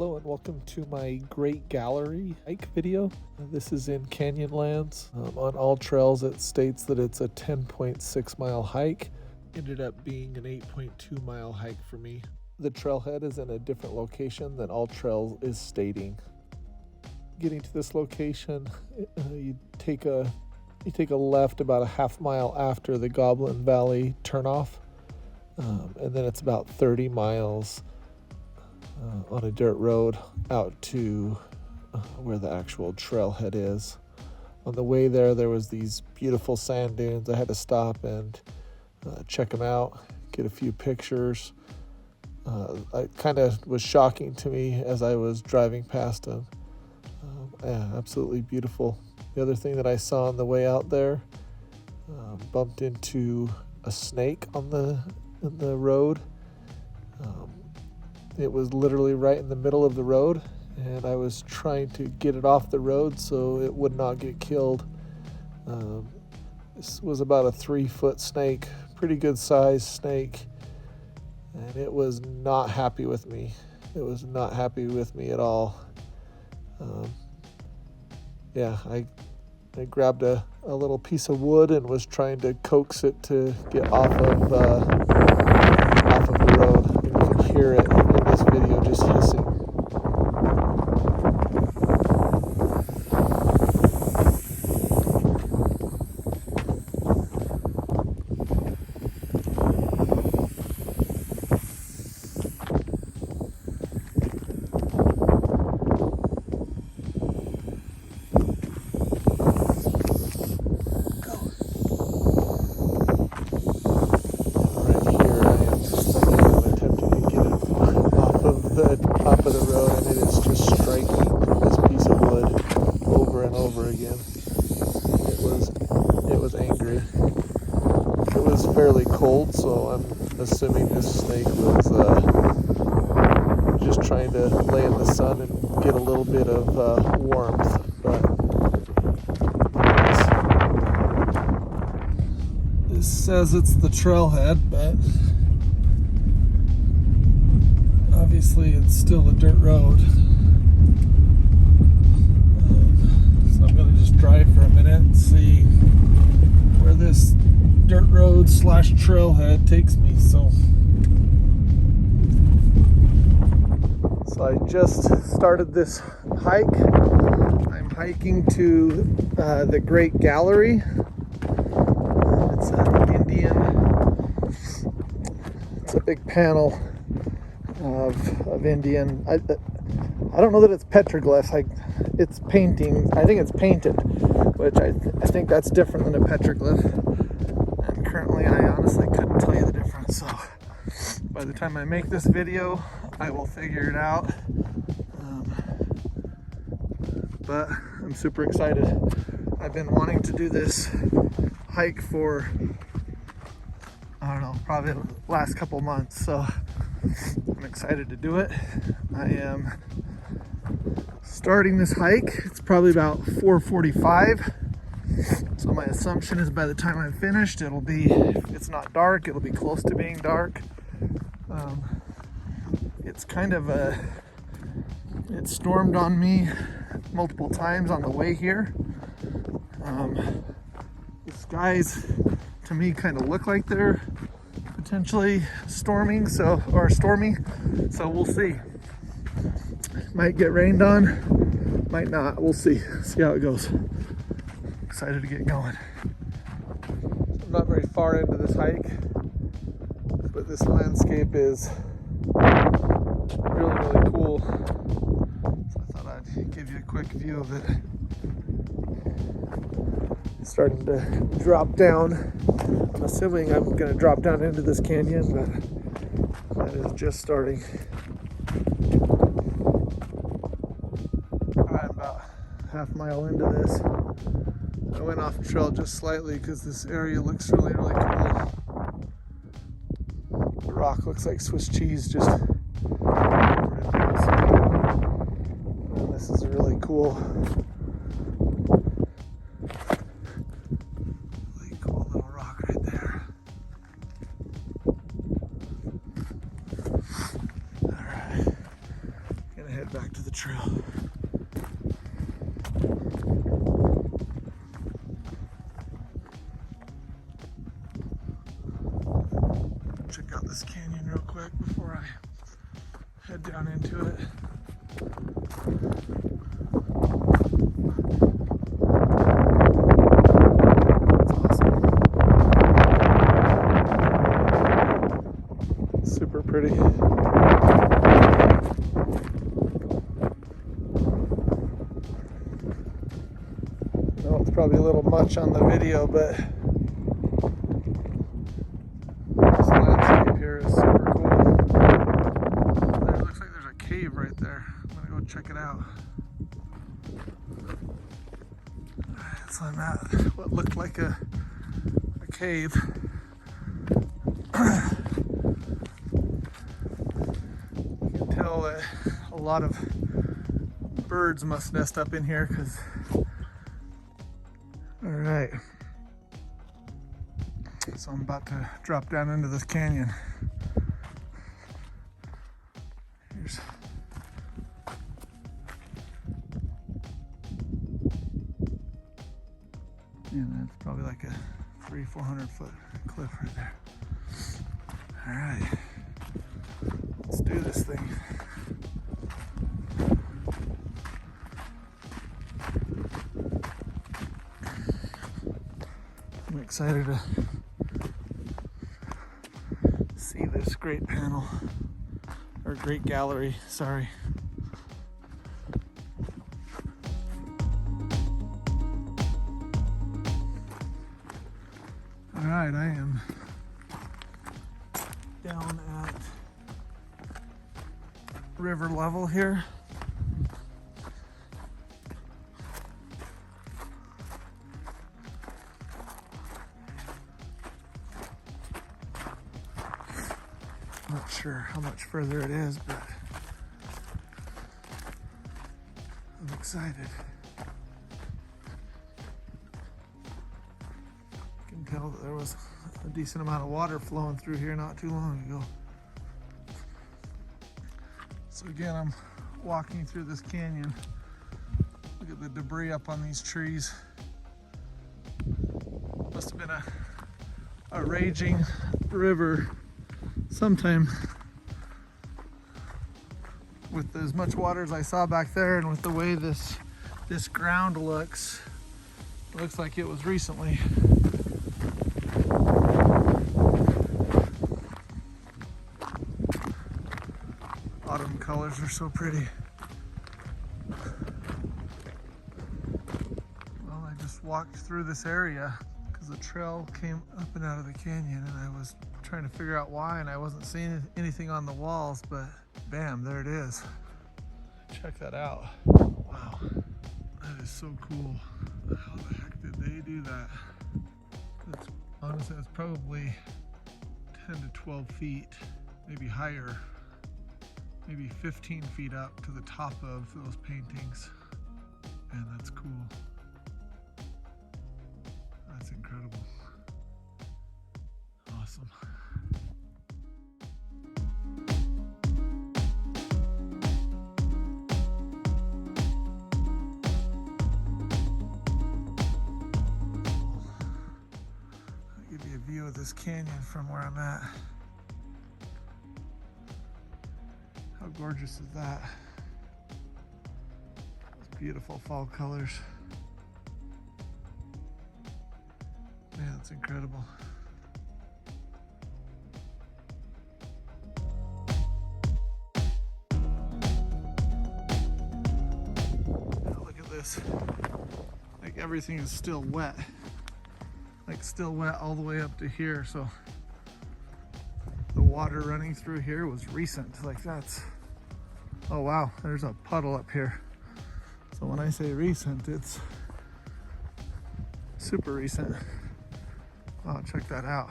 Hello and welcome to my Great Gallery hike video. This is in Canyonlands. On all trails it states that it's a 10.6 mile hike. Ended up being an 8.2 mile hike for me. The trailhead is in a different location than all trails is stating. Getting to this location, you take a left about a half mile after the Goblin Valley turnoff, and then it's about 30 miles on a dirt road out to where the actual trailhead is. On the way there was these beautiful sand dunes. I had to stop and check them out, get a few pictures. It kind of was shocking to me as I was driving past them. Yeah, absolutely beautiful. The other thing that I saw on the way out there, bumped into a snake on the road. It was literally right in the middle of the road, and I was trying to get it off the road so it would not get killed. This was about a 3-foot snake, pretty good sized snake, and it was not happy with me. It was not happy with me at all. I grabbed a little piece of wood and was trying to coax it to get off of the road. And you can hear it in this video just hissing. Top of the road, and it is just striking this piece of wood over and over again. It was angry. It was fairly cold, so I'm assuming this snake was just trying to lay in the sun and get a little bit of warmth. But this says it's the trailhead, but obviously it's still a dirt road. So I'm going to just drive for a minute and see where this dirt road / trailhead takes me. So I just started this hike. I'm hiking to the Great Gallery. It's an it's a big panel of Indian. I don't know that it's petroglyphs. It's painting. I think it's painted, which I think that's different than a petroglyph. And currently, I honestly couldn't tell you the difference. So by the time I make this video, I will figure it out. But I'm super excited. I've been wanting to do this hike for, I don't know, probably the last couple months. So I'm excited to do it. I am starting this hike. It's probably about 4:45. So my assumption is by the time I'm finished, it'll be, if it's not dark, it'll be close to being dark. It's kind of it stormed on me multiple times on the way here. The skies to me kind of look like they're potentially stormy, so we'll see. Might get rained on, might not. We'll see how it goes. Excited to get going. I'm not very far into this hike, but this landscape is really cool. So I thought I'd give you a quick view of it. It's starting to drop down. I'm assuming I'm going to drop down into this canyon, but that is just starting. I'm about half mile into this. I went off trail just slightly because this area looks really cool. The rock looks like Swiss cheese, just and this is really cool. quick before I head down into it. Super pretty. No, it's probably a little much on the video, but this landscape here is super cool. There looks like there's a cave right there. I'm gonna go check it out. Alright, so I'm at what looked like a cave. You can tell that a lot of birds must nest up in here because. All right, so I'm about to drop down into this canyon. Here's that's probably like a 300-400 foot cliff right there. All right, let's do this thing. I'm excited to see this great panel, or great gallery, sorry. All right, I am down at river level here. Not sure how much further it is, but I'm excited. You can tell that there was a decent amount of water flowing through here not too long ago. So again, I'm walking through this canyon. Look at the debris up on these trees. Must have been a raging river sometime with as much water as I saw back there, and with the way this ground looks, it looks like it was recently. Autumn colors are so pretty. Well, I just walked through this area because the trail came up and out of the canyon, and I was trying to figure out why, and I wasn't seeing anything on the walls, but bam, there it is. Check that out. Wow, that is so cool. How the heck did they do that? Honestly, it's probably 10 to 12 feet, maybe higher, maybe 15 feet up to the top of those paintings. Man, that's cool. That's incredible. Awesome. I'll give you a view of this canyon from where I'm at. How gorgeous is that? Those beautiful fall colors. Man, it's incredible. Now look at this. Like everything is still wet. Like still wet all the way up to here. So the water running through here was recent. Like that's, oh wow, there's a puddle up here. So when I say recent, it's super recent. Oh, check that out.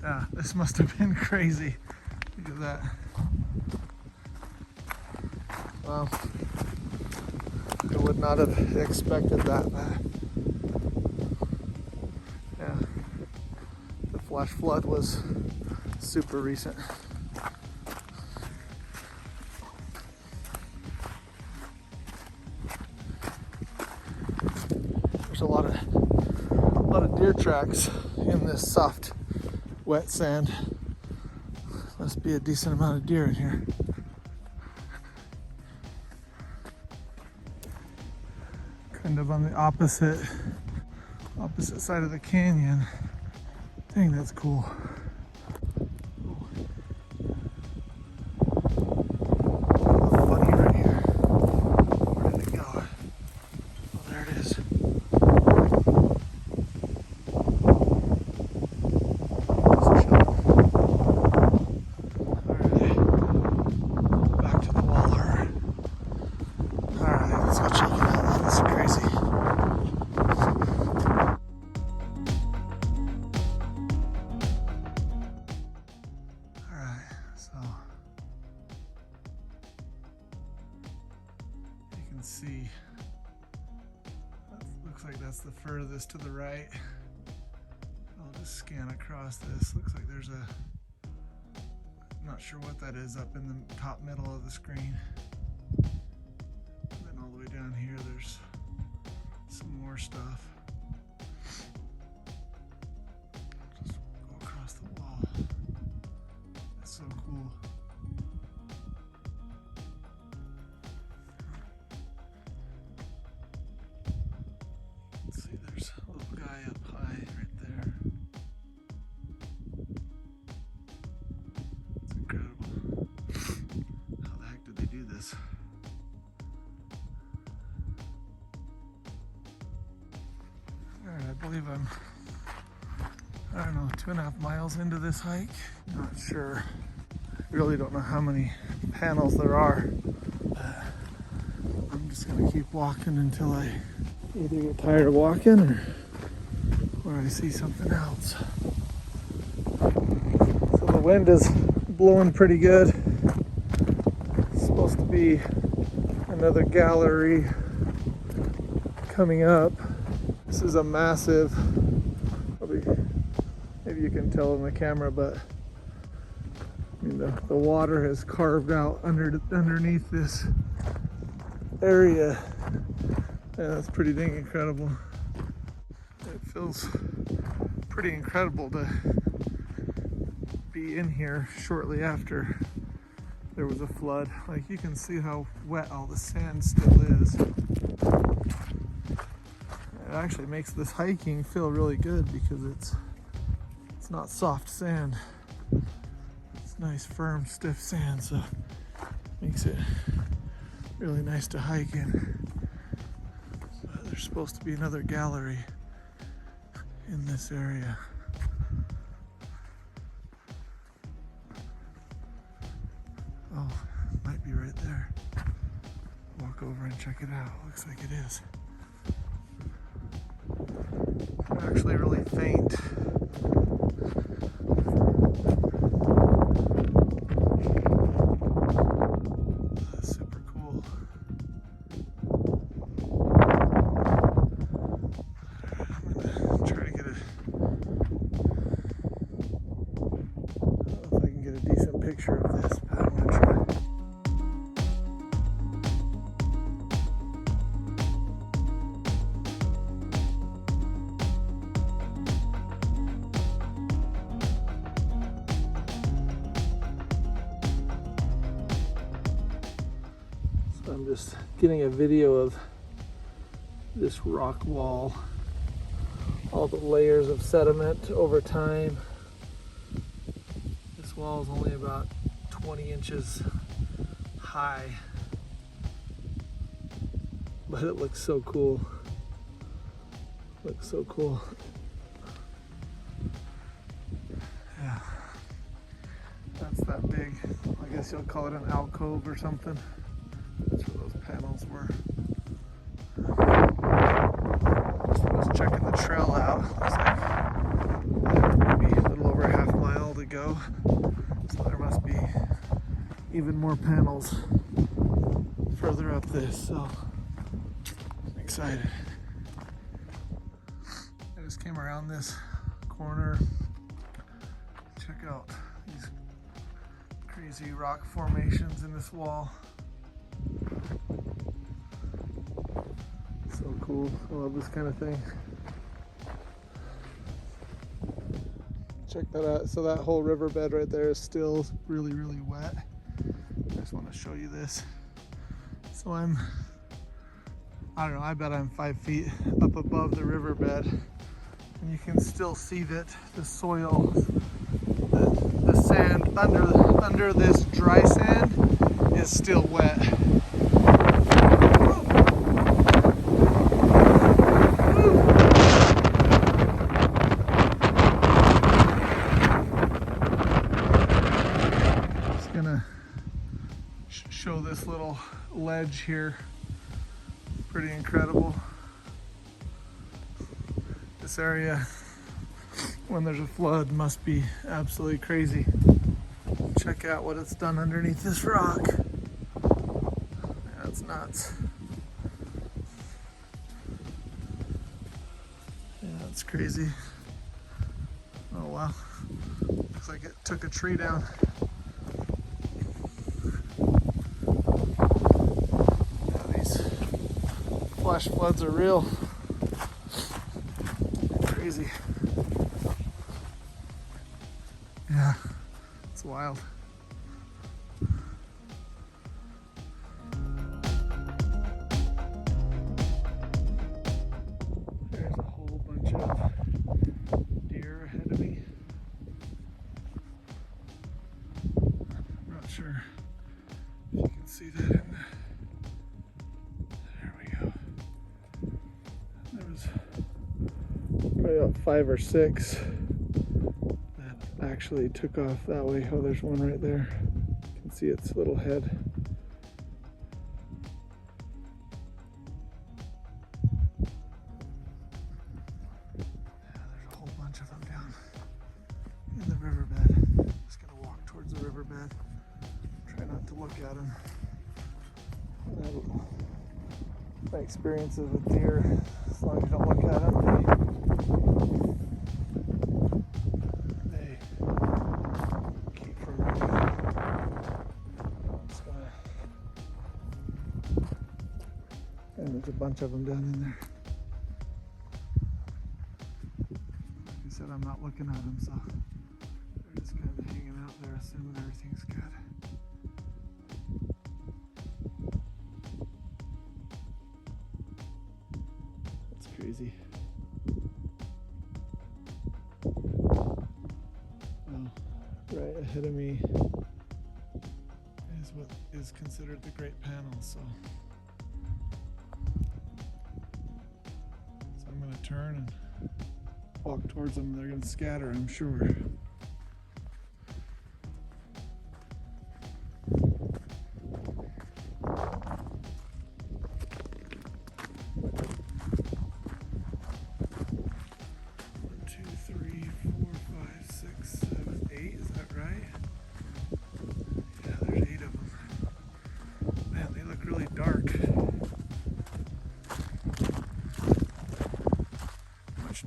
Yeah, this must have been crazy. Look at that. Wow. I would not have expected that. Yeah. The flash flood was super recent. There's a lot of deer tracks in this soft, wet sand. Must be a decent amount of deer in here. Kind of on the opposite side of the canyon. Dang, that's cool. See, that looks like that's the furthest to the right. I'll just scan across this. Looks like there's a, I'm not sure what that is up in the top middle of the screen. And then all the way down here there's some more stuff. Just go across the wall. That's so cool. There's a little guy up high right there. It's incredible. How the heck did they do this? Alright, I believe I'm, I don't know, 2.5 miles into this hike. Not sure. I really don't know how many panels there are. I'm just gonna keep walking until I either get tired of walking or I see something else. So the wind is blowing pretty good. It's supposed to be another gallery coming up. This is a massive, probably, maybe you can tell in the camera, but I mean, the water has carved out underneath this area. Yeah, that's pretty dang incredible. It feels pretty incredible to be in here shortly after there was a flood. Like, you can see how wet all the sand still is. It actually makes this hiking feel really good because it's not soft sand. It's nice, firm, stiff sand, so it makes it really nice to hike in. There's supposed to be another gallery in this area. Oh, it might be right there. Walk over and check it out. Looks like it is. It's actually really faint. Picture of this, but I'm gonna try. So I'm just getting a video of this rock wall, all the layers of sediment over time. This wall is only about 20 inches high, but it looks so cool. Looks so cool. Yeah, that's that big. I guess you'll call it an alcove or something. That's where those panels were. So I was checking the trail out. Looks like maybe a little over a half mile to go. So there must be even more panels further up this, so I'm excited. I just came around this corner. Check out these crazy rock formations in this wall. So cool. I love this kind of thing. check that out. So that whole riverbed right there is still really, really wet. I just want to show you this. So I don't know, I bet I'm 5 feet up above the riverbed, and you can still see that the soil, the sand under this dry sand is still wet. Just gonna show this little ledge here. Pretty incredible. This area, when there's a flood, must be absolutely crazy. Check out what it's done underneath this rock. That's nuts. Yeah, that's crazy. Oh wow. Looks like it took a tree down. Yeah, these flash floods are real. Crazy. Yeah, it's wild. There's a whole bunch of deer ahead of me. I'm not sure if you can see that in there we go. There was probably about 5 or 6 that actually took off that way. Oh, there's one right there. You can see its little head. Yeah, there's a whole bunch of them down in the riverbed. Just gonna walk towards the riverbed. Try not to look at them. My experiences with deer, as long as you don't look at them, they keep from running. I'm just gonna, and there's a bunch of them down in there. Like I said, I'm not looking at them, so they're just kind of hanging out there, assuming everything's good. Crazy. Well, right ahead of me is what is considered the Great Panel, so I'm going to turn and walk towards them. They're going to scatter, I'm sure.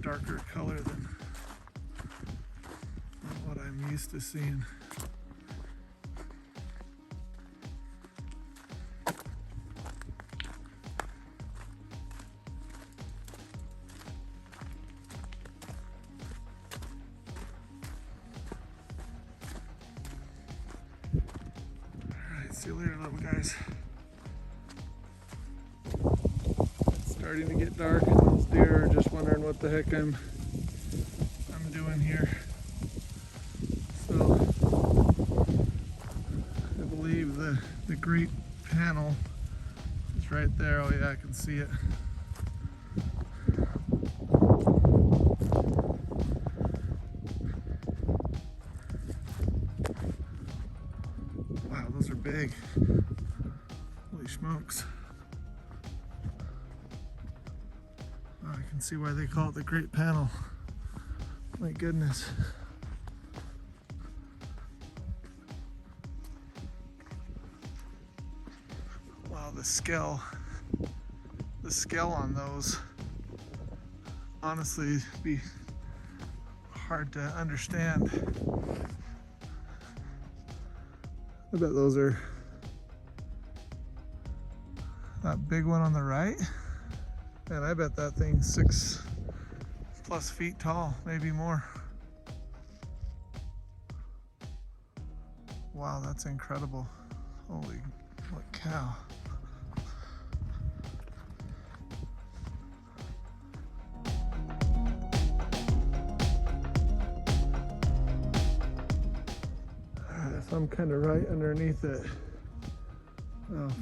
Darker color than what I'm used to seeing. Alright, see you later, little guys. Starting to get dark, and those deer are just wondering what the heck I'm doing here. So I believe the Great Panel is right there. Oh yeah, I can see it. Wow, those are big. Holy smokes. I can see why they call it the Great Panel. My goodness. Wow, the scale on those honestly be hard to understand. I bet those are that big one on the right. And I bet that thing's 6+ feet tall, maybe more. Wow, that's incredible. Holy cow. So I'm kind of right underneath it.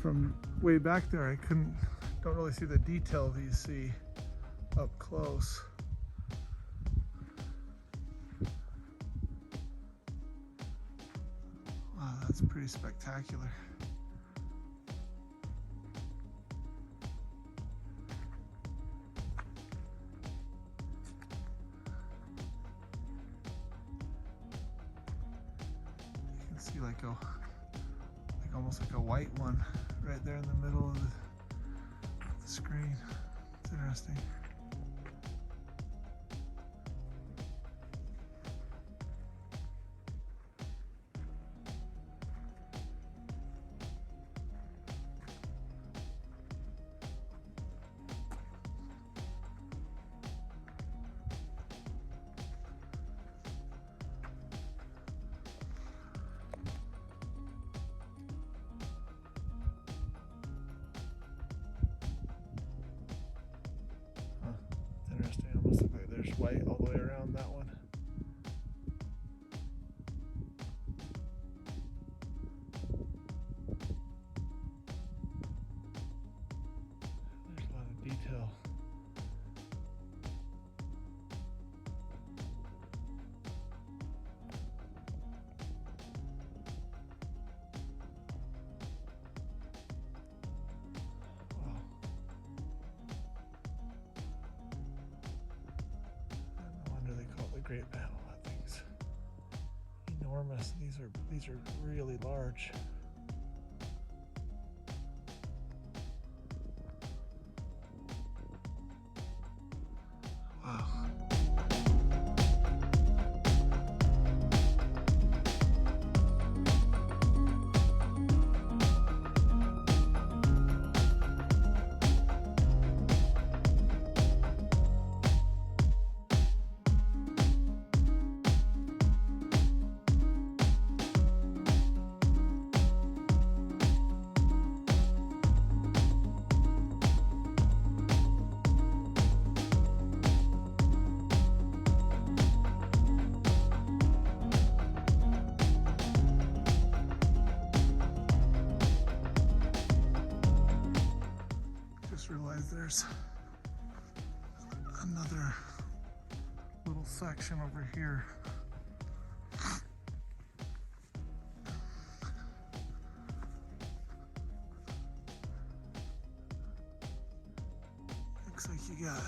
From way back there, I don't really see the detail that you see up close. Wow, that's pretty spectacular. You can see like almost like a white one right there in the middle of the screen. It's interesting. Interesting. Almost looks like there's white all the way around that one. There's a lot of detail. Wow. No wonder they call it the Great Panel. That thing's enormous. These are really large. Wow. Just realized there's another little section over here. Looks like you got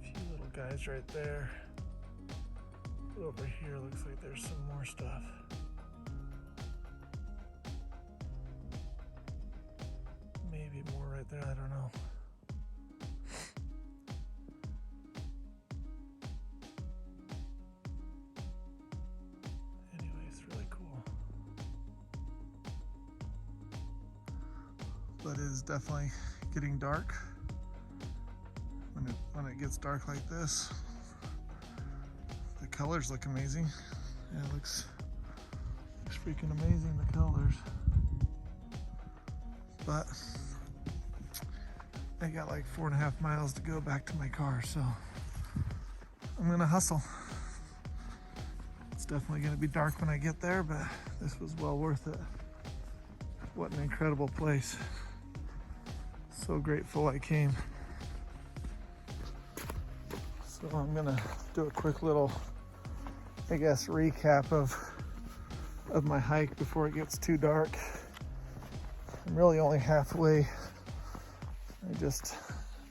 a few little guys right there. But over here looks like there's some more stuff. Maybe more right there, I don't know. Anyway, it's really cool. But it is definitely getting dark. When it gets dark like this, the colors look amazing. Yeah, it looks freaking amazing, the colors. But I got like 4.5 miles to go back to my car, so I'm gonna hustle. It's definitely gonna be dark when I get there, but this was well worth it. What an incredible place. So grateful I came. So I'm gonna do a quick little, I guess, recap of my hike before it gets too dark. I'm really only halfway. I just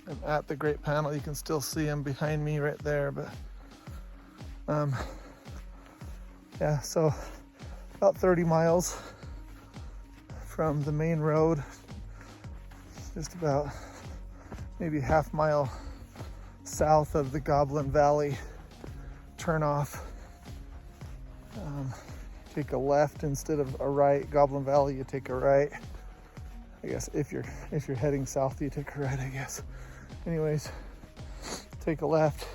am at the Great Panel. You can still see him behind me right there, but yeah, so about 30 miles from the main road, just about maybe half mile south of the Goblin Valley turnoff. Take a left instead of a right. Goblin Valley, you take a right. I guess if you're heading south, you take a right, I guess. Anyways, take a left.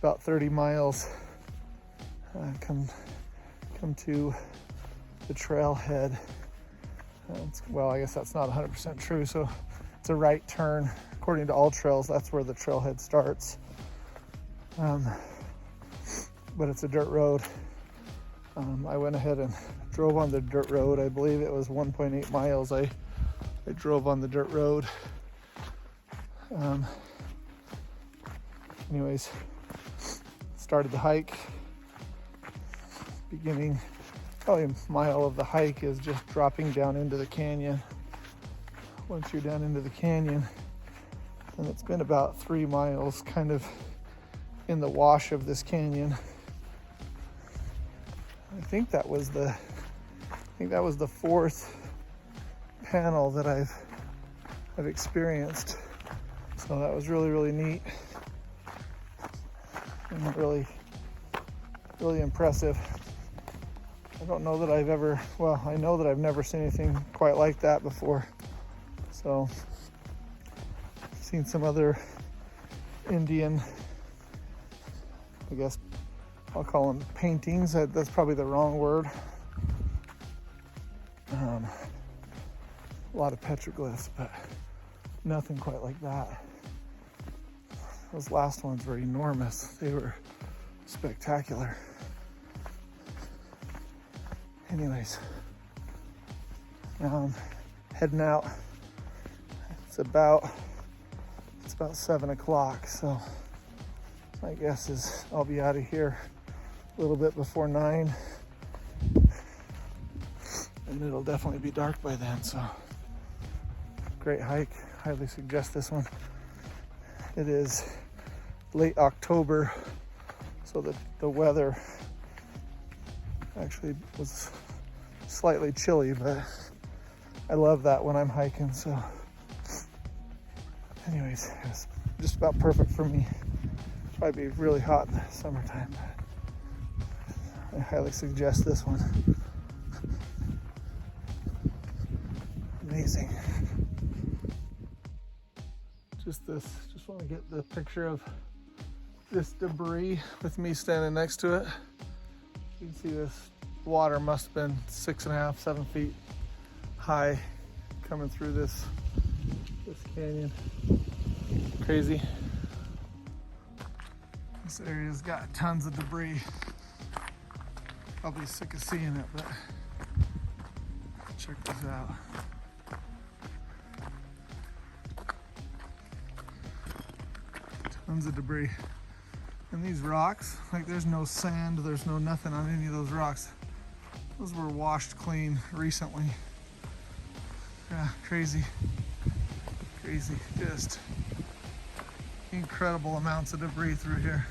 about 30 miles. Come to the trailhead. Well, I guess that's not 100% true. So it's a right turn. According to all trails, that's where the trailhead starts. But it's a dirt road. I went ahead and drove on the dirt road. I believe it was 1.8 miles. I drove on the dirt road. Anyways, started the hike. Beginning, probably a mile of the hike is just dropping down into the canyon. Once you're down into the canyon, and it's been about 3 miles kind of in the wash of this canyon. I think that was the fourth panel that I've experienced. So that was really, really neat and really, really impressive. I don't know that I know that I've never seen anything quite like that before. So I've seen some other Indian, I guess I'll call them paintings. That's probably the wrong word. A lot of petroglyphs, but nothing quite like that. Those last ones were enormous. They were spectacular. Anyways, now I'm heading out. It's about 7 o'clock, so my guess is I'll be out of here a little bit before 9, and it'll definitely be dark by then. So great hike. Highly suggest this one. It is late October, so the weather actually was slightly chilly, but I love that when I'm hiking. So anyways, it's just about perfect for me. Probably be really hot in the summertime, but I highly suggest this one. Amazing. Just want to get the picture of this debris with me standing next to it. You can see this water must have been 6.5, 7 feet high coming through this canyon. Crazy. This area's got tons of debris. Probably sick of seeing it, but check this out. Tons of debris. And these rocks, like there's no sand, there's no nothing on any of those rocks. Those were washed clean recently. Yeah, crazy. Crazy. Just incredible amounts of debris through here.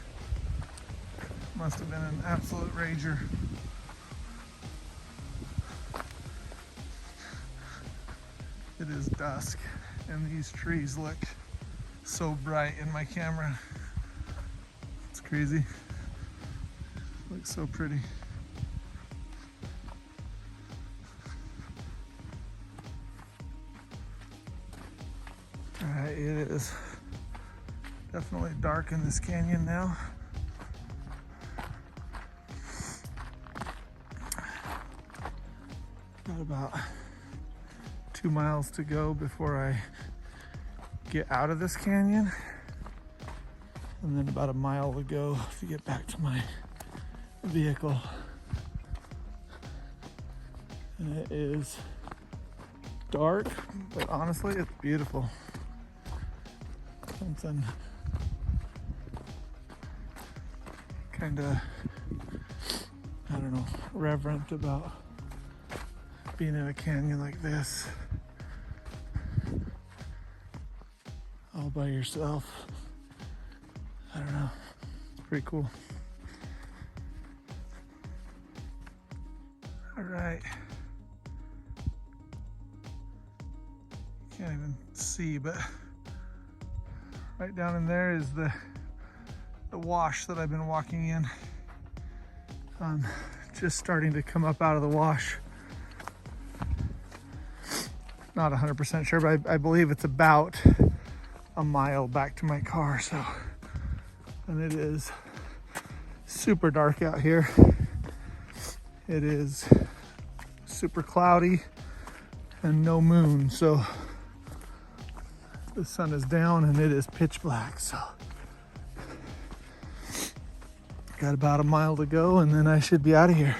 Must have been an absolute rager. It is dusk, and these trees look so bright in my camera. It's crazy. Looks so pretty. Alright, it is definitely dark in this canyon now. Got about 2 miles to go before I get out of this canyon, and then about a mile to go to get back to my vehicle. And it is dark, but honestly it's beautiful. Something kind of, I don't know, reverent about being in a canyon like this all by yourself. I don't know, it's pretty cool. All right, can't even see, but right down in there is the wash that I've been walking in. I'm just starting to come up out of the wash. Not 100% sure, but I believe it's about a mile back to my car. So, and it is super dark out here. It is super cloudy and no moon, so the sun is down and it is pitch black. So got about a mile to go and then I should be out of here.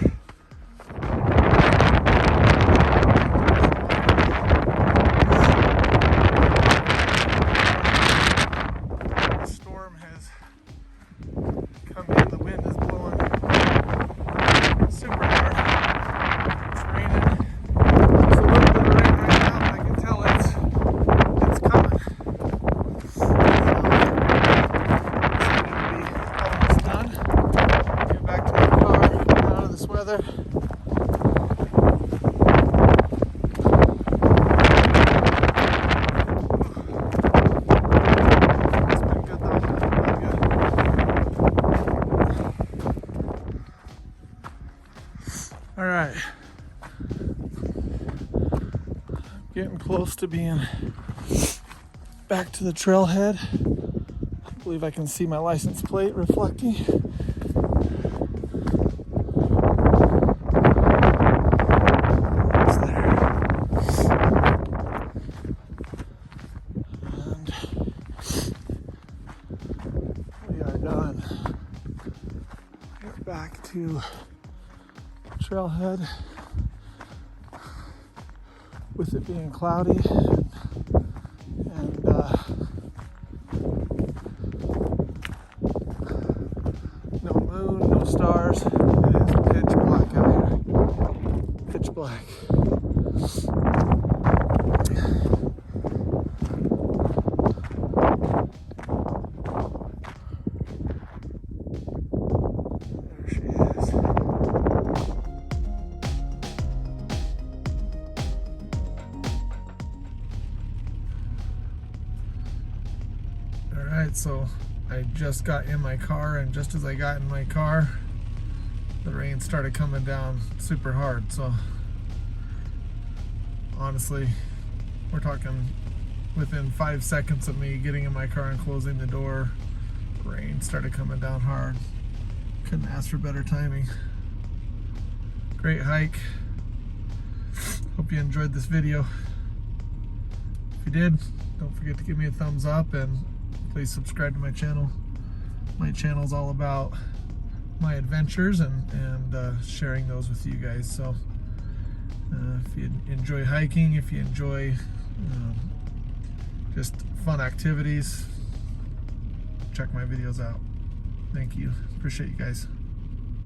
The storm has come in, the wind is blowing super hard. It's raining. There's a little bit of rain right now, but I can tell it's coming. So, almost done. Get back to my car, get out of this weather. It's been good though. Really good. All right. Getting close to being back to the trailhead. I believe I can see my license plate reflecting. It's there. And we are done. We're back to trailhead with it being cloudy and no moon, no stars. It is pitch black out here. Pitch black. There she is. Alright, so I just got in my car, and just as I got in my car, the rain started coming down super hard. So honestly, we're talking within 5 seconds of me getting in my car and closing the door, rain started coming down hard. Couldn't ask for better timing. Great hike. Hope you enjoyed this video. If you did, don't forget to give me a thumbs up and please subscribe to my channel. My channel is all about my adventures and sharing those with you guys. So if you enjoy hiking, if you enjoy just fun activities, check my videos out. Thank you. Appreciate you guys.